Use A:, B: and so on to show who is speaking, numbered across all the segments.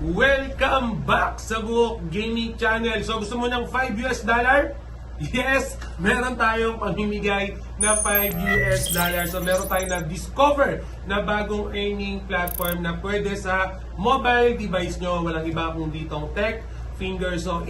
A: Welcome back sa Buhok Gaming Channel. So gusto mo ng $5? Yes, meron tayong pamimigay na $5. So meron tayong na-discover na bagong earning platform na pwede sa mobile device nyo. Walang iba kung ditong tech finger. So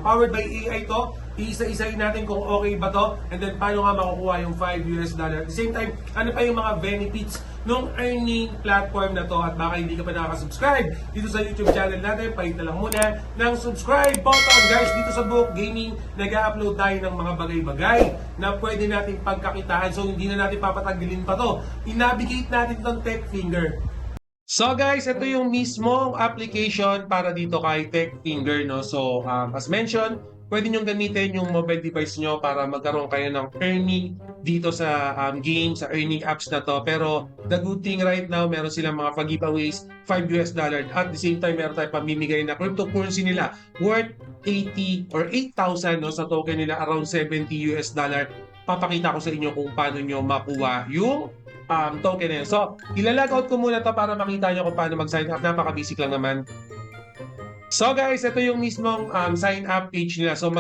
A: powered by AI to. Iisa-isahin natin kung okay ba to, and then paano nga makukuha yung $5. At the same time, ano pa yung mga benefits nung earning platform na to, at baka hindi ka pa nakaka-subscribe dito sa YouTube channel natin, pahit na lang muna ng subscribe button. Guys, dito sa Buhok Gaming, nag-upload tayo ng mga bagay-bagay na pwede natin pagkakitaan, so hindi na natin papatagilin pa to. I-navigate natin itong tech finger. So guys, ito yung mismong application para dito kay Tech Finger, no? So as mentioned, pwede nyo gamitin yung mobile device nyo para magkaroon kayo ng earning dito sa game, sa earning apps na to. Pero the good thing right now, meron silang mga pag-giveaways, $5. At the same time, meron tayong pamimigay na cryptocurrency nila worth 80 or 8,000, no, sa token nila, around $70. Papakita ko sa inyo kung paano nyo makuha yung token na yun. So, ilalagout ko muna to para makita nyo kung paano mag-sign up. Napaka-basic lang naman. So guys, ito yung mismong sign up page nila. So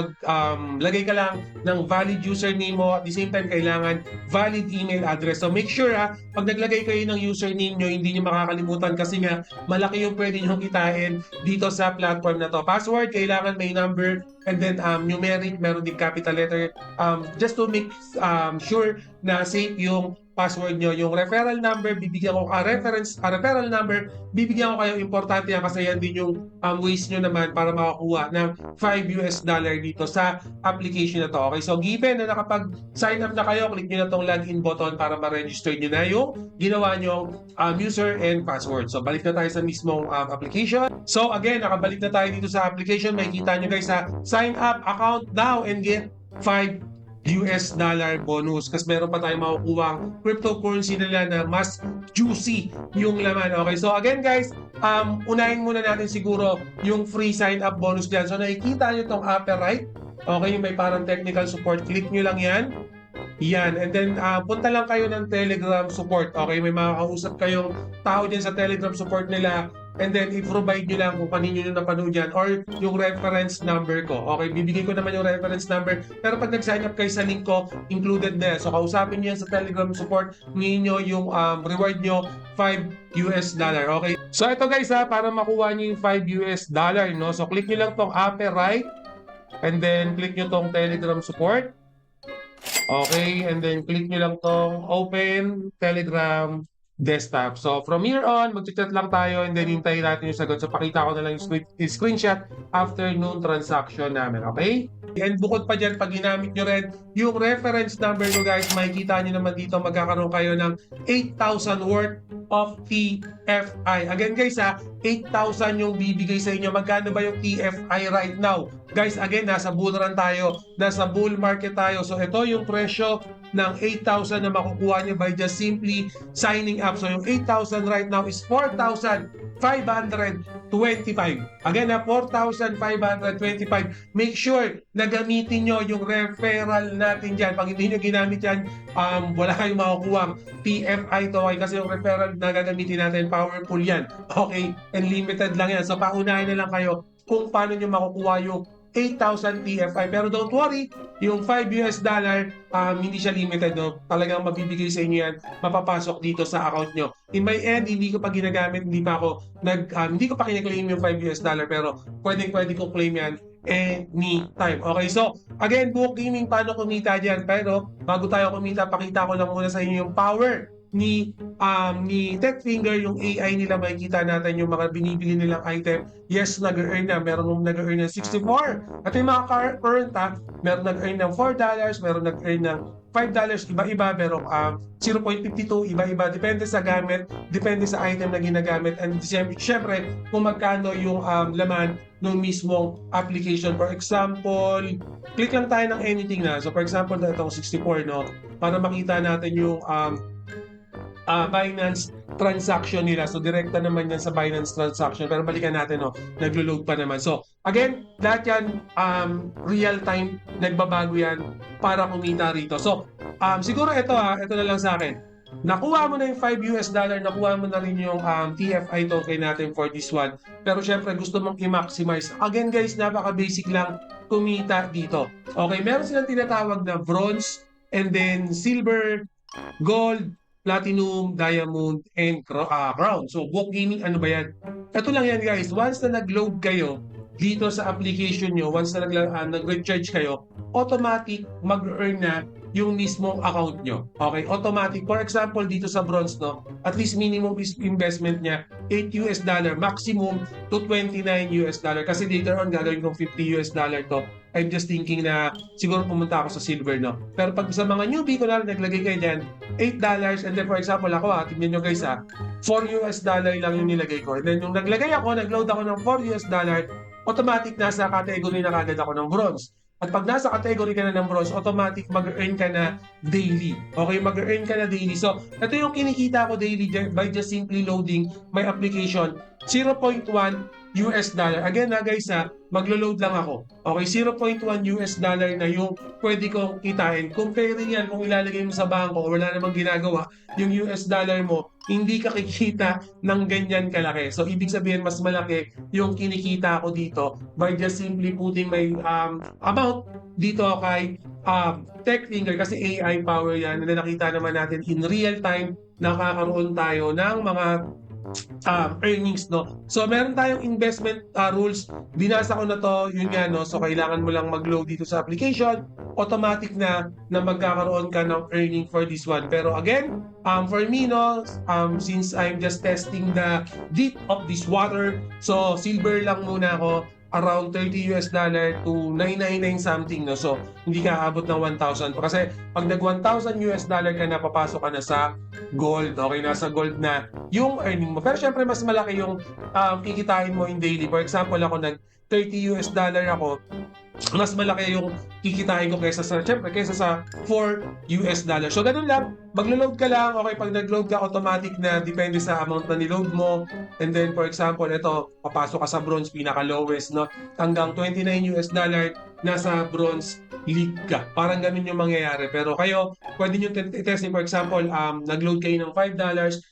A: lagay ka lang ng valid username mo, at the same time kailangan valid email address. So make sure pag naglagay kayo ng username nyo, hindi nyo makakalimutan kasi nga malaki yung pwede nyo kitain dito sa platform na to. Password, kailangan may number, and then numeric, meron din capital letter, just to make sure na safe yung password nyo. Yung referral number, bibigyan ko referral number, bibigyan ko kayo, importante yan kasi yan din yung ways nyo naman para makakuha ng $5 dito sa application na to. Okay, so given na nakapag-sign up na kayo, click nyo na tong login button para ma-register nyo na yung ginawa nyo user and password. So balik na tayo sa mismong application. So again, nakabalik na tayo dito sa application. Makikita nyo guys sign up account now and get $5 bonus kasi meron pa tayong makukuha cryptocurrency nila na mas juicy yung laman. Okay, so again guys, unahin muna natin siguro yung free sign up bonus dyan. So nakikita nyo itong upper right, okay, yung may parang technical support, click nyo lang yan. Yan, and then punta lang kayo ng Telegram support. Okay, may makakausap kayong tao din sa Telegram support nila. And then, i-provide nyo lang kung kanino nyo napanood yan or yung reference number ko. Okay, bibigay ko naman yung reference number. Pero pag nag-sign up kayo sa link ko, included na yan. So, kausapin nyo yan sa Telegram support. Ngayon nyo yung reward nyo, $5. Okay? So, ito guys para makuha nyo yung $5, no? So, click nyo lang tong upper right. And then, click nyo tong Telegram support. Okay, and then click nyo lang tong open Telegram desktop. So from here on, mag-chat lang tayo and then hintayin natin yung sagot. So pakita ko na lang yung screenshot after noon transaction namin, okay? And bukod pa dyan, pag ginamit nyo rin yung reference number nyo guys, makikita nyo naman dito magkakaroon kayo ng 8,000 worth of TFI. Again guys 8,000 yung bibigay sa inyo. Magkano ba yung TFI right now? Guys, again, nasa bull run tayo. Nasa bull market tayo. So ito yung presyo ng 8,000 na makukuha nyo by just simply signing up. So yung 8,000 right now is 4,525. Again 4,525. Make sure na gamitin nyo yung referral natin dyan. Pag hindi nyo ginamit yan, wala kayong makukuha PFI to. Kasi yung referral na gagamitin natin, powerful yan. Okay? And limited lang yan. So paunahin na lang kayo kung paano nyo makukuha yung 8,000 TFI. Pero don't worry, yung $5 hindi siya limited, no? Talagang mabibigay sa inyo yan, mapapasok dito sa account nyo. In my end, hindi ko pa ginagamit, hindi ko pa kina-claim yung $5, pero pwede ko claim yan anytime. Okay, so again, Buhok Gaming, paano kumita dyan? Pero bago tayo kumita, pakita ko lang muna sa inyo yung power ni Tech Finger, yung AI nila. Makikita natin yung mga binibili nilang item. Yes, nag-earn na. Meron nag-earn ng 64. At yung mga current meron nag-earn ng $4, meron nag-earn ng $5, iba-iba, pero 0.52, iba-iba. Depende sa gamit, depende sa item na ginagamit. And syempre, kung magkano yung laman ng mismong application. For example, click lang tayo ng anything na. So for example, itong 64, no? Para makita natin yung Binance transaction nila. So direkta naman yan sa Binance transaction. Pero balikan natin, no, naglo-load pa naman. So again, lahat yan real time, nagbabago yan para kumita rito. So siguro ito na lang sa akin. nakuha mo na yung $5, nakuha mo na rin yung TFI token natin for this one. Pero syempre gusto mong i-maximize. Again guys, napaka-basic lang kumita dito. Okay, meron silang tinatawag na bronze and then silver, gold, platinum, diamond, and crown. So, Book Gaming, ano ba yan? Ito lang yan guys. Once na nag-load kayo dito sa application nyo, once na nag-recharge kayo, automatic mag-earn na yung mismong account nyo. Okay? Automatic. For example, dito sa bronze, no, at least minimum investment niya, $8, maximum to $29. Kasi later on, gagawin kong $50 to. I'm just thinking na siguro pumunta ako sa silver, no? Pero pag sa mga newbie, ko na naglagay kayo dyan, $8, and then for example, ako tignan nyo guys $4 lang yung nilagay ko. And then yung naglagay ako, nagload ako ng $4, automatic nasa category na kagad ako ng bronze. At pag nasa category ka na ng bronze, automatic mag-earn ka na daily. Okay, mag-earn ka na daily. So, ito yung kinikita ko daily by just simply loading my application, $0.1. Again guys maglo-load lang ako. Okay, $0.1 na yung pwede kong kitain. Compare yan kung ilalagay mo sa bangko o wala namang ginagawa, yung $, mo, hindi ka kikita ng ganyan kalaki. So, ibig sabihin, mas malaki yung kinikita ko dito by just simply putting my amount dito kay TechFinger kasi AI power yan na nakita naman natin in real time nakakaroon tayo ng mga earnings, no? So, meron tayong investment rules. Binasa ko na to, yun nga, no? So, kailangan mo lang mag-load dito sa application. Automatic na magkakaroon ka ng earning for this one. Pero again, for me, no, since I'm just testing the deep of this water, so, silver lang muna ako, around $30 to $999 something, no? So, hindi ka aabot ng 1,000. Kasi pag nag $1,000 ka na, papasok ka na sa gold. Okay, nasa gold na yung earning mo. Pero syempre, mas malaki yung kikitain mo in daily. For example, ako nag $30 ako, mas malaki yung kikitain ko kaysa sa $4. So, ganun lang. Maglo-load ka lang. Okay, pag nag-load ka, automatic na depende sa amount na niload mo. And then, for example, ito, papasok ka sa bronze, pinaka-lowest, no? Hanggang $29, nasa bronze league ka. Parang ganun yung mangyayari. Pero kayo, pwede nyo testing. For example, nag-load kayo ng $5,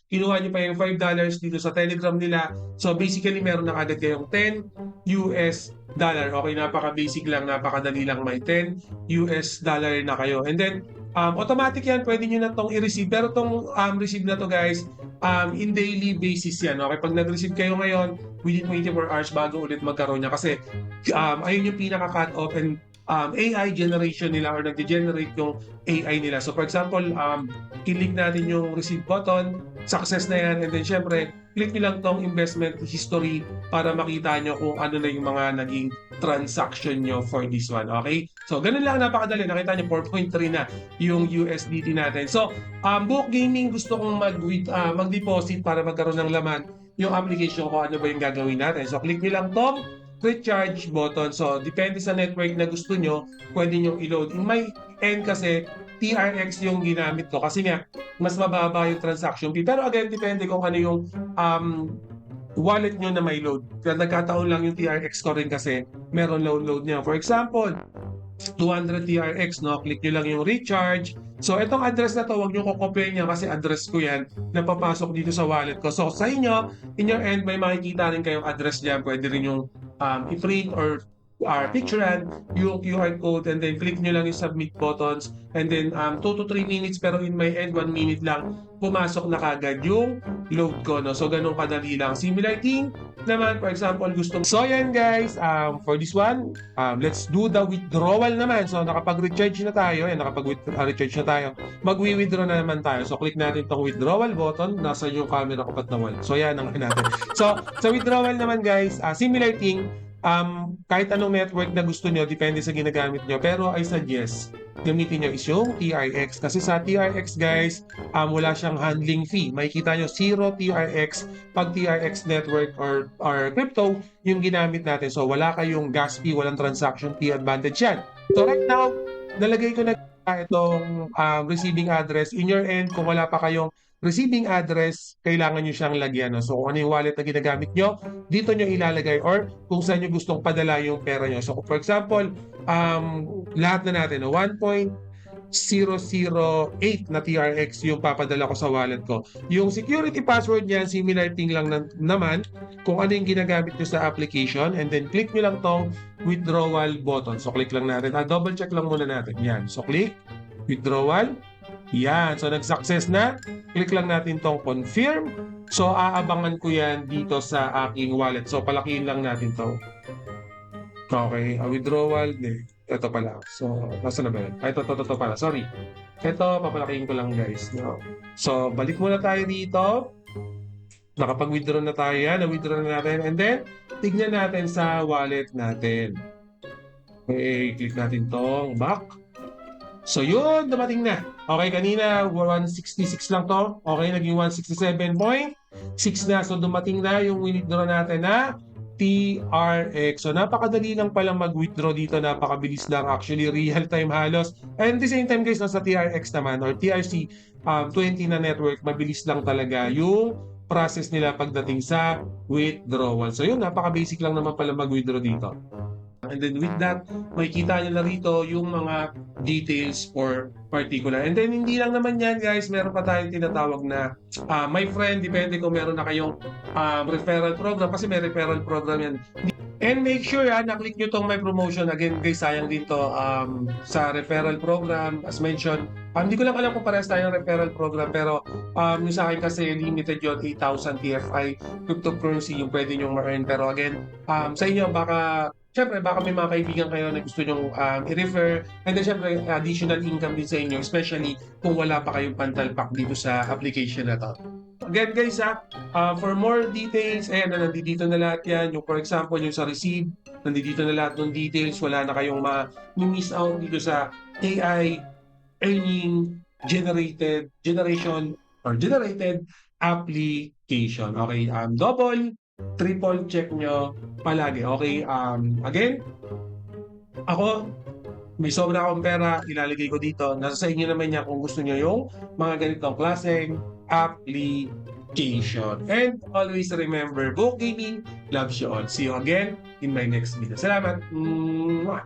A: kinuha nyo pa yung $5 dito sa Telegram nila. So, basically, meron na agad kayong $10. Okay, napaka-basic lang, napakadali lang, may $10 na kayo. And then, automatic yan, pwede nyo na itong i-receive. Pero itong receive na to guys, in daily basis yan. Okay, pag nag-receive kayo ngayon, within 24 hours bago ulit magkaroon niya. Kasi, ayun yung pinaka-cut off and AI generation nila or nag-generate yung AI nila. So for example, click natin yung receive button, success na yan, and then syempre, click nyo lang tong investment history para makita nyo kung ano na yung mga naging transaction nyo for this one. Okay? So ganun lang, napakadali. Nakita nyo, 4.3 na yung USDT natin. So, Book Gaming, gusto kong mag-deposit para magkaroon ng laman yung application ko, ano ba yung gagawin natin. So click nyo lang tong recharge button. So, depende sa network na gusto nyo, pwede nyo i-load. In my end kasi, TRX yung ginamit ko kasi nga, mas mababa yung transaction fee. Pero again, depende kung ano yung wallet nyo na may load. Kaya nagkataon lang yung TRX ko rin kasi meron load niya. For example, 200 TRX, no? Click nyo lang yung recharge. So, itong address na to, huwag nyo kokopyahin niya kasi address ko yan na papasok dito sa wallet ko. So, sa inyo, in your end, may makikita rin kayong address dyan. Pwede rin yung i-print or picturean yung QR code and then click nyo lang yung submit buttons and then 2 to 3 minutes pero in my end 1 minute lang pumasok na kagad yung load ko, no? So ganun kadali lang. Similar thing naman, for example, so yan guys, for this one, let's do the withdrawal naman. So nakapag-recharge na tayo, recharge na tayo, magwi-withdraw na naman tayo. So click natin itong withdrawal button, nasa yung camera ko pat nawal. So yan ang natin. So sa withdrawal naman guys, similar thing, kahit anong network na gusto nyo, depende sa ginagamit nyo. Pero I suggest, gamitin nyo is yung TRX. Kasi sa TRX guys, wala siyang handling fee. Makikita nyo, 0 TRX pag TRX network or crypto yung ginamit natin. So wala kayong gas fee, walang transaction fee, advantage yan. So right now, nalagay ko na itong receiving address. In your end, kung wala pa kayong receiving address, kailangan nyo siyang lagyan. No? So kung ano yung wallet na ginagamit nyo, dito nyo ilalagay or kung saan nyo gustong padala yung pera nyo. So for example, lahat na natin, 1.3 008 na TRX yung papadala ko sa wallet ko. Yung security password niyan, similar thing lang naman kung ano yung ginagamit nyo sa application, and then click nyo lang tong withdrawal button. So click lang natin. Double check lang muna natin. Yan. So click, withdrawal. Yan. So nag-success na. Click lang natin tong confirm. So aabangan ko yan dito sa aking wallet. So palakihin lang natin to. Okay, withdrawal. Ito pala. So, nasa na ba yun? Ito pala. Sorry. Ito, papalakihin ko lang guys. No? So, balik muna tayo dito. Nakapag-withdraw na tayo yan. Na-withdraw na natin. And then, tignan natin sa wallet natin. Okay, click natin tong back. So, yun, dumating na. Okay, kanina, 166 lang to. Okay, naging 167.6 na. So, dumating na yung withdraw natin na TRX. So, napakadali lang palang mag-withdraw dito. Napakabilis lang. Actually, real-time halos. And at the same time, guys, sa TRX naman or TRC20 na network, mabilis lang talaga yung process nila pagdating sa withdrawal. So, yun, napaka-basic lang naman pala mag-withdraw dito. And then with that, makikita nyo na rito yung mga details for particular. And then hindi lang naman yan guys, meron pa tayong tinatawag na my friend, depende kung meron na kayong referral program, kasi may referral program yan. And make sure na-click nyo tong my promotion. Again guys, sayang din to sa referral program. As mentioned, hindi ko lang alam kung parehas tayong referral program, pero yung sa akin kasi limited yun, 8,000 TFI cryptocurrency yung pwede nyong ma-earn. Pero again, sa inyo Siyempre, baka may mga kaibigan kayo na gusto nyong i-refer. And then, siyempre, additional income din sa inyo, especially kung wala pa kayong pantalpak dito sa application na to. Again, guys, for more details, ayan, nandito na lahat yan. Yung, for example, yung sa receive, nandito na lahat ng details. Wala na kayong ma-miss out dito sa AI earning generated application. Okay, double, triple check nyo palagi. Okay, again, ako, may sobra akong pera, ilalagay ko dito. Nasa sa inyo naman yan kung gusto nyo yung mga ganitong klaseng application. And always remember, Book Gaming loves you all. See you again in my next video. Salamat! Mwah!